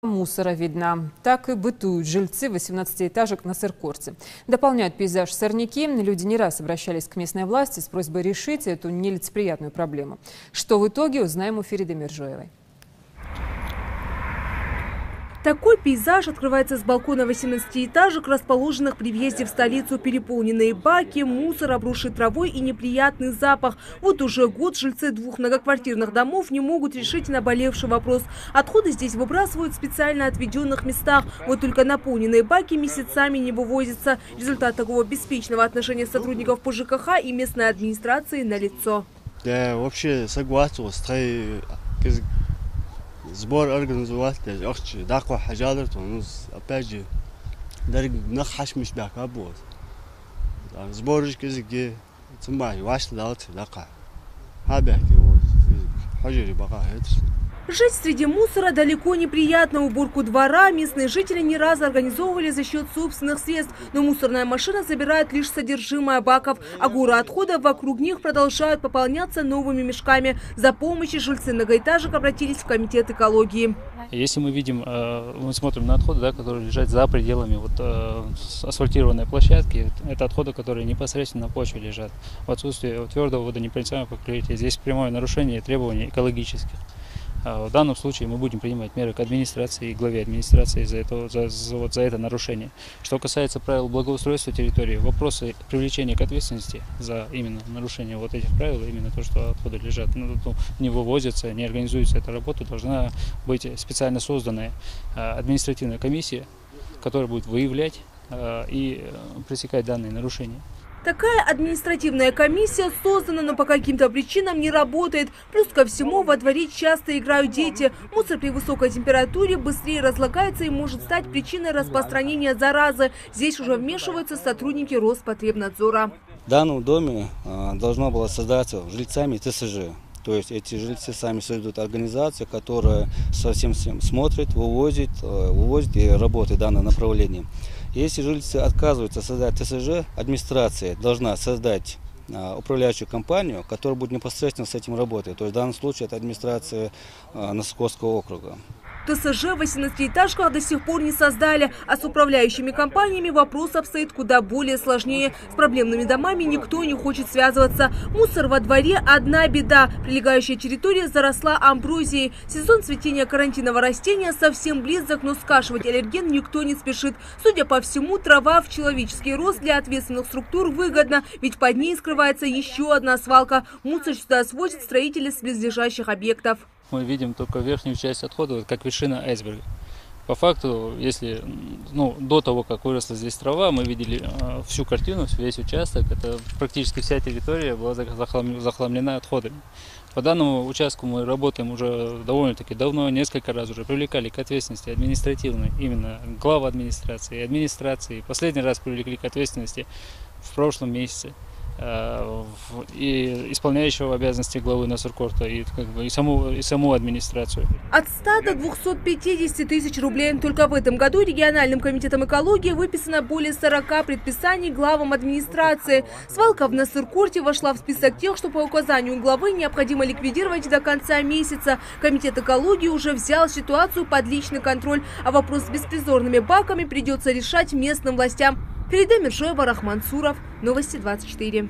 Мусора видна. Так и бытуют жильцы 18-этажек на Сыркорте. Дополняют пейзаж сорняки. Люди не раз обращались к местной власти с просьбой решить эту нелицеприятную проблему. Что в итоге, узнаем у Фериды Миржоевой. Такой пейзаж открывается с балкона 18-этажек, расположенных при въезде в столицу. Переполненные баки, мусор, обросший травой и неприятный запах. Вот уже год жильцы двух многоквартирных домов не могут решить наболевший вопрос. Отходы здесь выбрасывают в специально отведенных местах. Вот только наполненные баки месяцами не вывозятся. Результат такого беспечного отношения сотрудников по ЖКХ и местной администрации налицо. Да, вообще согласен с сбор организовать, даква хажалар, то опять же, даже нахаш миш бакабот. Сборыш кизги, цумай, ваш лаут, дака. Хабяки, вот, хажири бака, Жить среди мусора далеко не приятно. Уборку двора местные жители не раз организовывали за счет собственных средств. Но мусорная машина забирает лишь содержимое баков. А горы отходов вокруг них продолжают пополняться новыми мешками. За помощью жильцы многоэтажек обратились в комитет экологии. Если мы видим, мы смотрим на отходы, да, которые лежат за пределами асфальтированной площадки, это отходы, которые непосредственно на почве лежат. В отсутствии твердого водонепроницаемого покрытия. Здесь прямое нарушение требований экологических. В данном случае мы будем принимать меры к администрации и главе администрации за это нарушение. Что касается правил благоустройства территории, вопросы привлечения к ответственности за именно нарушение вот этих правил, именно то, что отходы лежат, не вывозятся, не организуется эта работа, должна быть специально созданная административная комиссия, которая будет выявлять и пресекать данные нарушения. Такая административная комиссия создана, но по каким-то причинам не работает. Плюс ко всему во дворе часто играют дети. Мусор при высокой температуре быстрее разлагается и может стать причиной распространения заразы. Здесь уже вмешиваются сотрудники Роспотребнадзора. В данном доме должна была создаться жильцами ТСЖ. То есть эти жильцы сами создают организацию, которая совсем смотрит, вывозит и работает в данном направлении. Если жильцы отказываются создать ТСЖ, администрация должна создать управляющую компанию, которая будет непосредственно с этим работать. То есть в данном случае это администрация Носокосского округа. ТСЖ в 18-этажках до сих пор не создали, а с управляющими компаниями вопрос обстоит куда более сложнее. С проблемными домами никто не хочет связываться. Мусор во дворе – одна беда. Прилегающая территория заросла амброзией. Сезон цветения карантинного растения совсем близок, но скашивать аллерген никто не спешит. Судя по всему, трава в человеческий рост для ответственных структур выгодна, ведь под ней скрывается еще одна свалка. Мусор сюда свозят строители с близлежащих объектов. Мы видим только верхнюю часть отходов, как вершина айсберга. По факту, если до того, как выросла здесь трава, мы видели всю картину, весь участок. Это практически вся территория была захламлена отходами. По данному участку мы работаем уже довольно-таки давно, несколько раз уже привлекали к ответственности административной, именно главу администрации. Последний раз привлекли к ответственности в прошлом месяце. И исполняющего обязанности главы Сыркорта, и саму администрацию. От 100 до 250 тысяч рублей. Только в этом году региональным комитетом экологии выписано более 40 предписаний главам администрации. Свалка в Сыркорте вошла в список тех, что по указанию главы необходимо ликвидировать до конца месяца. Комитет экологии уже взял ситуацию под личный контроль, а вопрос с беспризорными баками придется решать местным властям. Ферида Миржоева, Рахман Суров, Новости 24.